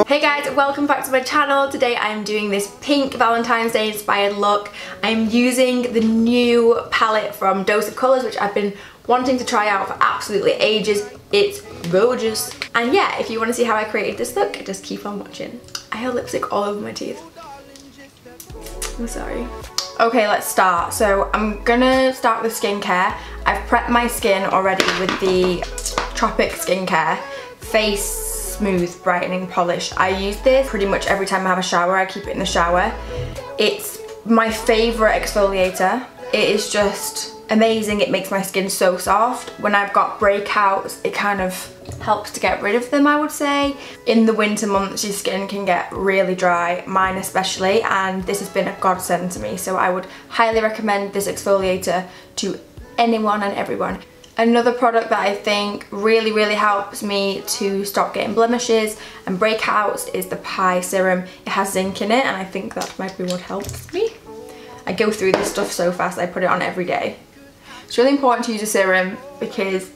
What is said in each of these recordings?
Hey guys, welcome back to my channel. Today I'm doing this pink Valentine's Day inspired look. I'm using the new palette from Dose of Colours, which I've been wanting to try out for absolutely ages. It's gorgeous. And yeah, if you want to see how I created this look, just keep on watching. I have lipstick all over my teeth. I'm sorry. Okay, let's start. So I'm gonna start with skincare. I've prepped my skin already with the Tropic skincare face smooth brightening polish. I use this pretty much every time I have a shower. I keep it in the shower. It's my favorite exfoliator. It is just amazing. It makes my skin so soft. When I've got breakouts, it kind of helps to get rid of them, I would say. In the winter months, your skin can get really dry, mine especially, and this has been a godsend to me. So I would highly recommend this exfoliator to anyone and everyone. Another product that I think really helps me to stop getting blemishes and breakouts is the Pur Serum. It has zinc in it, and I think that might be what helps me. I go through this stuff so fast, I put it on every day. It's really important to use a serum because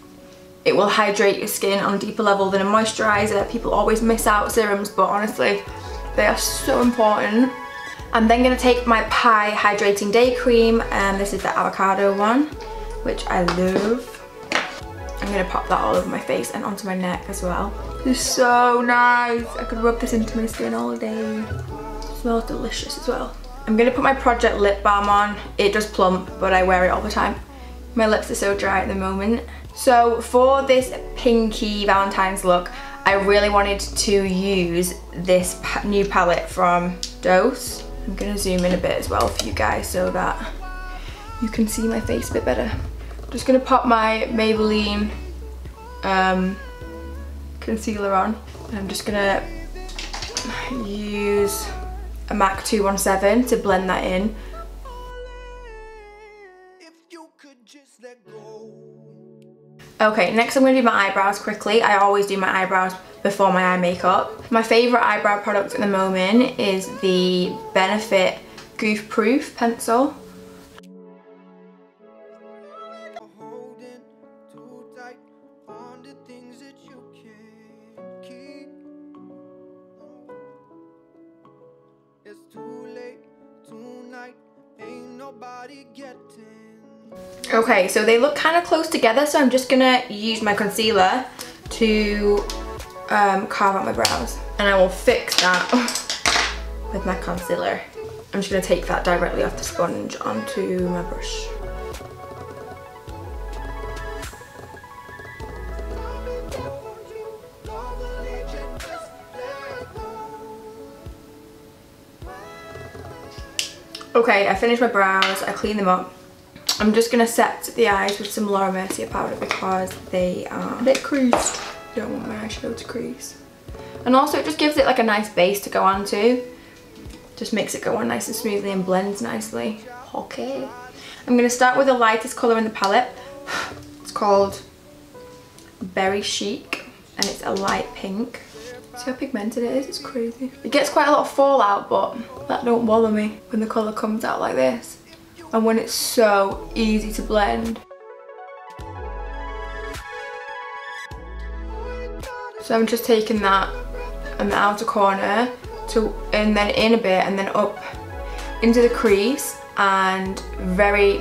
it will hydrate your skin on a deeper level than a moisturiser. People always miss out serums, but honestly, they are so important. I'm then going to take my Pur Hydrating Day Cream, and this is the avocado one, which I love. I'm going to pop that all over my face and onto my neck as well. This is so nice. I could rub this into my skin all day. It smells delicious as well. I'm going to put my Project Lip Balm on. It does plump, but I wear it all the time. My lips are so dry at the moment. So for this pinky Valentine's look, I really wanted to use this new palette from Dose. I'm going to zoom in a bit as well for you guys so that you can see my face a bit better. Just gonna pop my Maybelline concealer on. And I'm just gonna use a MAC 217 to blend that in. Okay, next I'm gonna do my eyebrows quickly. I always do my eyebrows before my eye makeup. My favorite eyebrow product at the moment is the Benefit Goof Proof pencil. Okay, so they look kind of close together, so I'm just gonna use my concealer to carve out my brows, and I will fix that with my concealer. I'm just gonna take that directly off the sponge onto my brush. Okay, I finished my brows, I cleaned them up. I'm just gonna set the eyes with some Laura Mercier powder because they are a bit creased. I don't want my eyeshadow to crease. And also it just gives it like a nice base to go onto. Just makes it go on nice and smoothly and blends nicely. Okay. I'm gonna start with the lightest colour in the palette. It's called Berry Chic and it's a light pink. See how pigmented it is? It's crazy. It gets quite a lot of fallout, but that don't bother me when the colour comes out like this. And when it's so easy to blend. So I'm just taking that on the outer corner and then in a bit and then up into the crease and very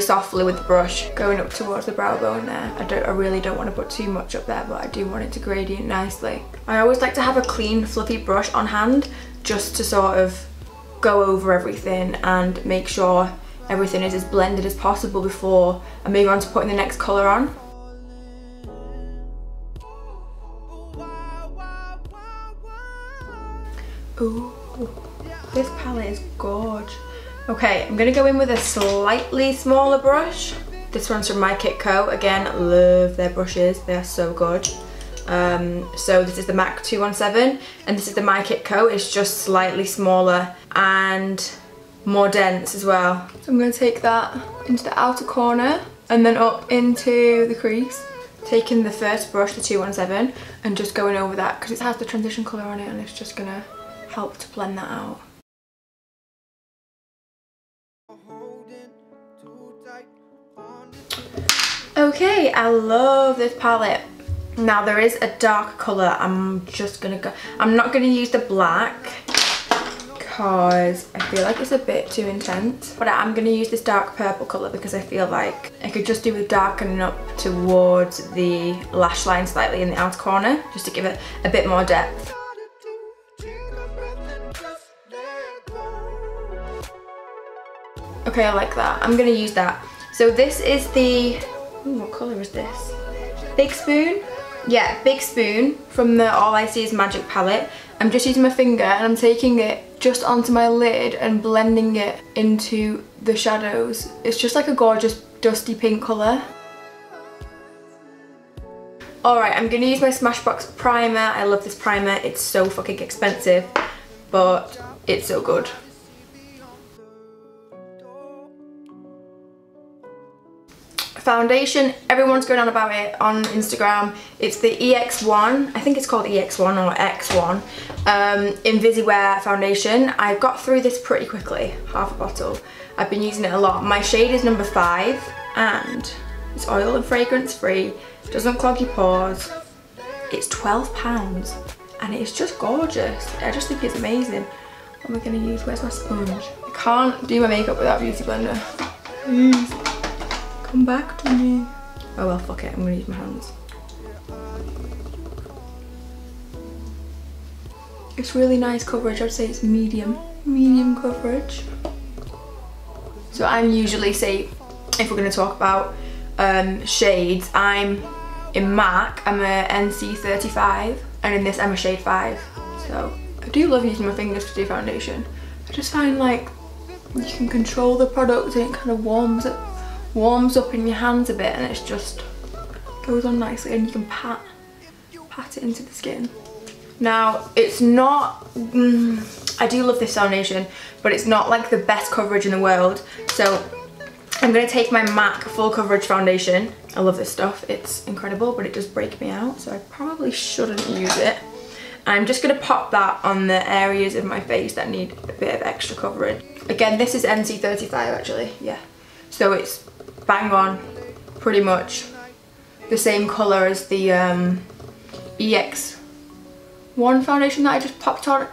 softly with the brush going up towards the brow bone there. I really don't want to put too much up there, but I do want it to gradient nicely. I always like to have a clean fluffy brush on hand just to sort of go over everything and make sure everything is as blended as possible before I move on to putting the next colour on. Ooh, this palette is gorgeous. Okay, I'm gonna go in with a slightly smaller brush. This one's from My Kit Co. Again, love their brushes, they are so good. So this is the MAC 217 and this is the My Kit Co. It's just slightly smaller and more dense as well. So I'm going to take that into the outer corner and then up into the crease. Taking the first brush, the 217, and just going over that because it has the transition colour on it and it's just going to help to blend that out. Okay, I love this palette. Now there is a dark colour. I'm not gonna use the black because I feel like it's a bit too intense, but I'm gonna use this dark purple colour because I feel like I could just do with darkening up towards the lash line slightly in the outer corner, just to give it a bit more depth. Okay, I like that. I'm gonna use that. So this is the, ooh, what colour is this? Big Spoon? Yeah, Big Spoon from the All I See Is Magic palette. I'm just using my finger and I'm taking it just onto my lid and blending it into the shadows. It's just like a gorgeous dusty pink colour. Alright, I'm gonna use my Smashbox primer. I love this primer. It's so fucking expensive, but it's so good. Foundation, everyone's going on about it on Instagram. It's the EX1, I think it's called EX1 or X1 Invisiwear foundation. I got through this pretty quickly, half a bottle. I've been using it a lot. My shade is number 5 and it's oil and fragrance free, doesn't clog your pores. It's £12 and it's just gorgeous. I just think it's amazing. What am I going to use? Where's my sponge? I can't do my makeup without a beauty blender. Please. Come back to me. Oh well, fuck it, I'm gonna use my hands. It's really nice coverage. I'd say it's medium coverage. So I'm usually, say, if we're gonna talk about shades, I'm in MAC, I'm a NC35, and in this I'm a shade 5. So I do love using my fingers to do foundation. I just find like you can control the product and it kind of warms up in your hands a bit, and it's just goes on nicely, and you can pat it into the skin. Now it's not, I do love this foundation, but it's not like the best coverage in the world, so I'm going to take my MAC full coverage foundation. I love this stuff, it's incredible, but it does break me out, so I probably shouldn't use it. I'm just going to pop that on the areas of my face that need a bit of extra coverage. Again, this is NC35 actually, yeah, so it's bang on, pretty much the same colour as the EX1 foundation that I just popped on,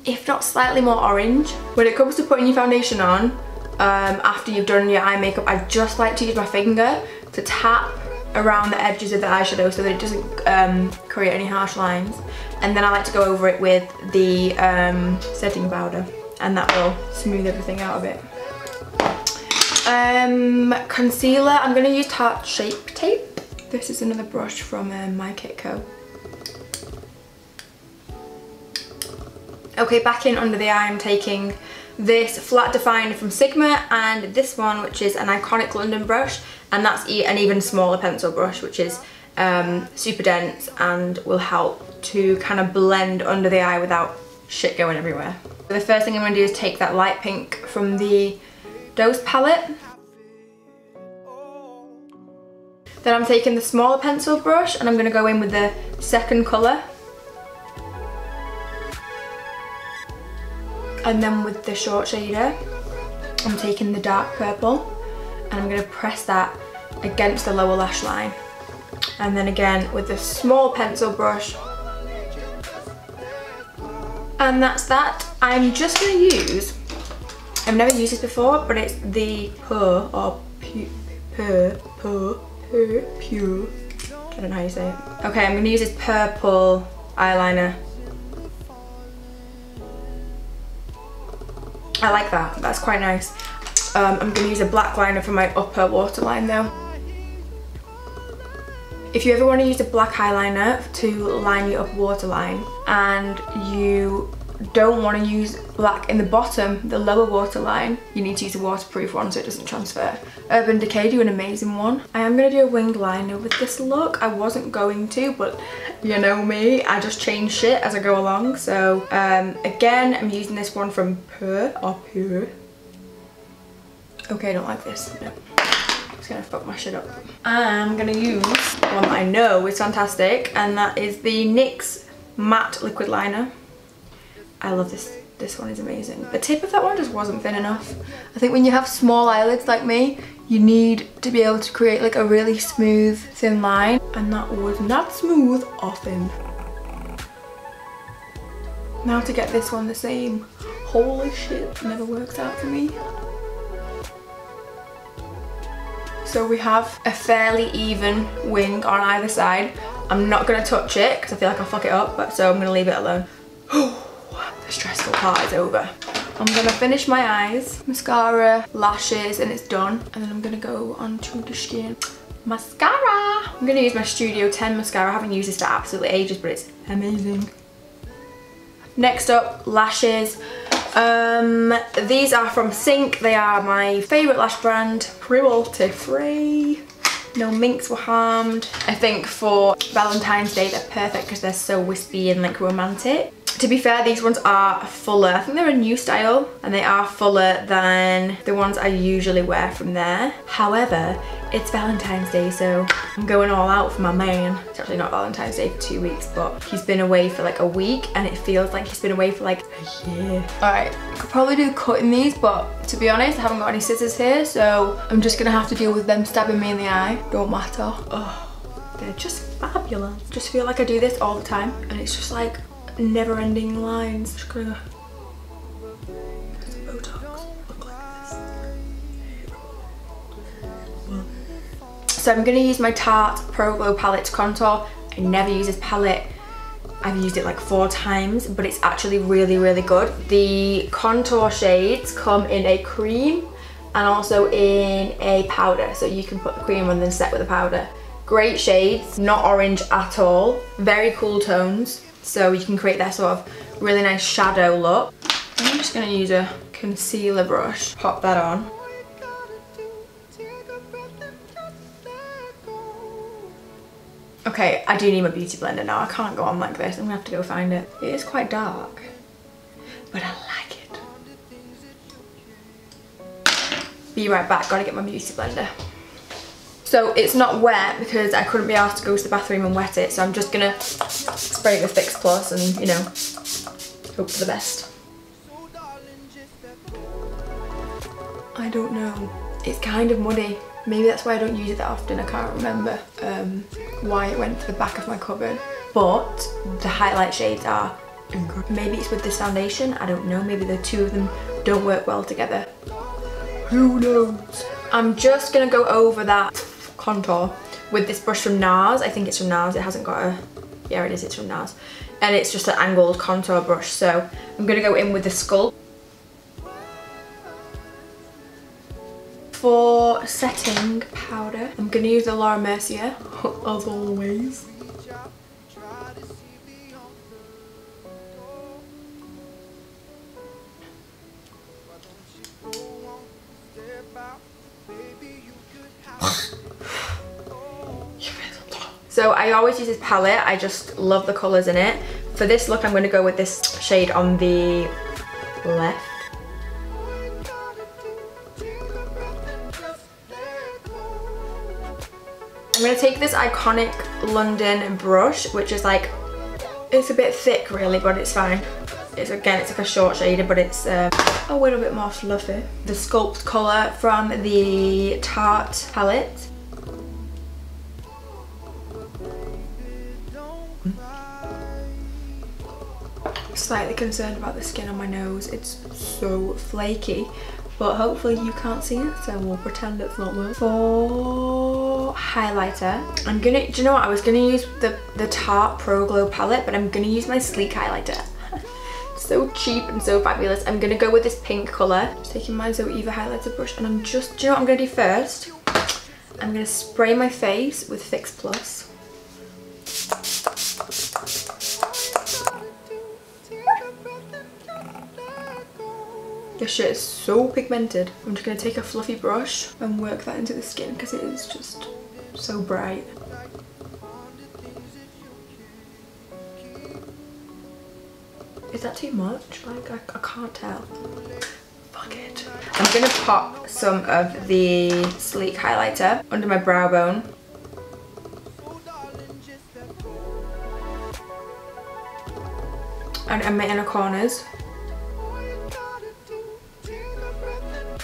if not slightly more orange. When it comes to putting your foundation on, after you've done your eye makeup, I just like to use my finger to tap around the edges of the eyeshadow so that it doesn't create any harsh lines. And then I like to go over it with the setting powder, and that will smooth everything out a bit. Concealer, I'm going to use Tarte Shape Tape. This is another brush from My Kit Co. Okay, back in under the eye, I'm taking this flat definer from Sigma and this one, which is an iconic London brush, and that's an even smaller pencil brush, which is super dense and will help to kind of blend under the eye without shit going everywhere. The first thing I'm going to do is take that light pink from the Dose palette. Then I'm taking the smaller pencil brush and I'm going to go in with the second colour. And then with the short shader, I'm taking the dark purple and I'm going to press that against the lower lash line. And then again with the small pencil brush. And that's that. I'm just going to use, I've never used this before, but it's the Pur, or Pur, I don't know how you say it. Okay, I'm going to use this purple eyeliner. I like that, that's quite nice. I'm going to use a black liner for my upper waterline though. If you ever want to use a black eyeliner to line your upper waterline and you don't want to use black in the bottom, the lower waterline, you need to use a waterproof one so it doesn't transfer. Urban Decay do an amazing one. I am going to do a winged liner with this look. I wasn't going to, but you know me, I just change shit as I go along. So again, I'm using this one from Pur, or Pur. Okay, I don't like this. No. It's gonna fuck my shit up. I'm gonna use one that I know is fantastic, and that is the NYX Matte Liquid Liner. I love this. This one is amazing. The tip of that one just wasn't thin enough. I think when you have small eyelids like me, you need to be able to create like a really smooth thin line, and that was not smooth often. Now to get this one the same. Holy shit, never works out for me. So we have a fairly even wing on either side. I'm not gonna touch it because I feel like I'll fuck it up, but so I'm gonna leave it alone. The stressful part is over. I'm gonna finish my eyes, mascara, lashes, and it's done. And then I'm gonna go onto the skin. Mascara! I'm gonna use my Studio 10 mascara. I haven't used this for absolutely ages, but it's amazing. Next up, lashes. These are from Cink. They are my favourite lash brand. Cruelty free. No minks were harmed. I think for Valentine's Day they're perfect because they're so wispy and like romantic. To be fair, these ones are fuller. I think they're a new style and they are fuller than the ones I usually wear from there. However, it's Valentine's Day, so I'm going all out for my man. It's actually not Valentine's Day for 2 weeks, but he's been away for like a week and it feels like he's been away for like a year. Alright, I could probably do cutting these, but to be honest, I haven't got any scissors here, so I'm just gonna have to deal with them stabbing me in the eye. Don't matter. Oh, they're just fabulous. Just feel like I do this all the time and it's just like never-ending lines. Just gonna get some Botox. Look like this. So I'm gonna use my Tarte Pro Glow palette to contour. I never use this palette. I've used it like 4 times, but it's actually really, really good. The contour shades come in a cream and also in a powder, so you can put the cream on and then set with the powder. Great shades, not orange at all. Very cool tones. So you can create that sort of really nice shadow look. I'm just gonna use a concealer brush, pop that on. Okay, I do need my beauty blender now. I can't go on like this. I'm gonna have to go find it. It is quite dark, but I like it. Be right back, gotta get my beauty blender. So it's not wet because I couldn't be asked to go to the bathroom and wet it, so I'm just gonna spray it with Fix Plus and, you know, hope for the best. I don't know. It's kind of muddy. Maybe that's why I don't use it that often. I can't remember why it went to the back of my cupboard. But the highlight shades are incredible. Maybe it's with this foundation, I don't know. Maybe the two of them don't work well together. Who knows? I'm just gonna go over that contour with this brush from NARS. I think it's from NARS. It hasn't got a... Yeah, it is. It's from NARS. And it's just an angled contour brush. So I'm going to go in with the Sculpt. For setting powder, I'm going to use the Laura Mercier, as always. So I always use this palette, I just love the colours in it. For this look I'm going to go with this shade on the left. I'm going to take this iconic London brush, which is like, it's a bit thick really, but it's fine. It's again, it's like a short shader, but it's a little bit more fluffy. The Sculpt colour from the Tarte palette. Slightly concerned about the skin on my nose. It's so flaky, but hopefully you can't see it, so we'll pretend it's not there. For highlighter, I'm gonna, do you know what, I was gonna use the Tarte Pro Glow palette, but I'm gonna use my Sleek highlighter. So cheap and so fabulous. I'm gonna go with this pink colour. Just taking my Zoeva highlighter brush, and I'm just, do you know what I'm gonna do first? I'm gonna spray my face with Fix Plus. This shit is so pigmented. I'm just going to take a fluffy brush and work that into the skin because it is just so bright. Is that too much? Like, I can't tell. Fuck it. I'm going to pop some of the Sleek highlighter under my brow bone. And in my inner corners.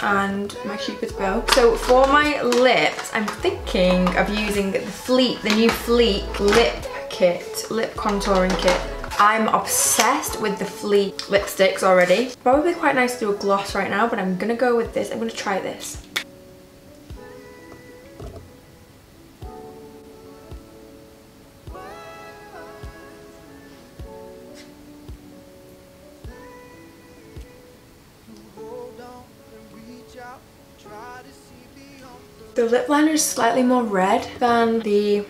and my Cupid's bow. So for my lips, I'm thinking of using the new Flique Lip Kit, lip contouring kit. I'm obsessed with the Flique lipsticks already. Probably quite nice to do a gloss right now, but I'm gonna go with this. I'm gonna try this. The lip liner is slightly more red than the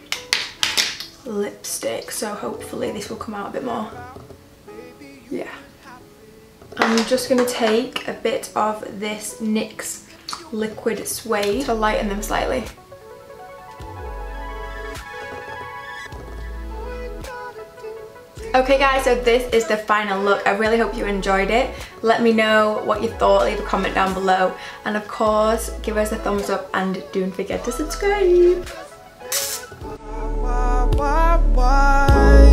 lipstick, so hopefully this will come out a bit more. Yeah. I'm just going to take a bit of this NYX Liquid Suede to lighten them slightly. Okay guys, so this is the final look. I really hope you enjoyed it. Let me know what you thought, leave a comment down below. And of course, give us a thumbs up and don't forget to subscribe. Why?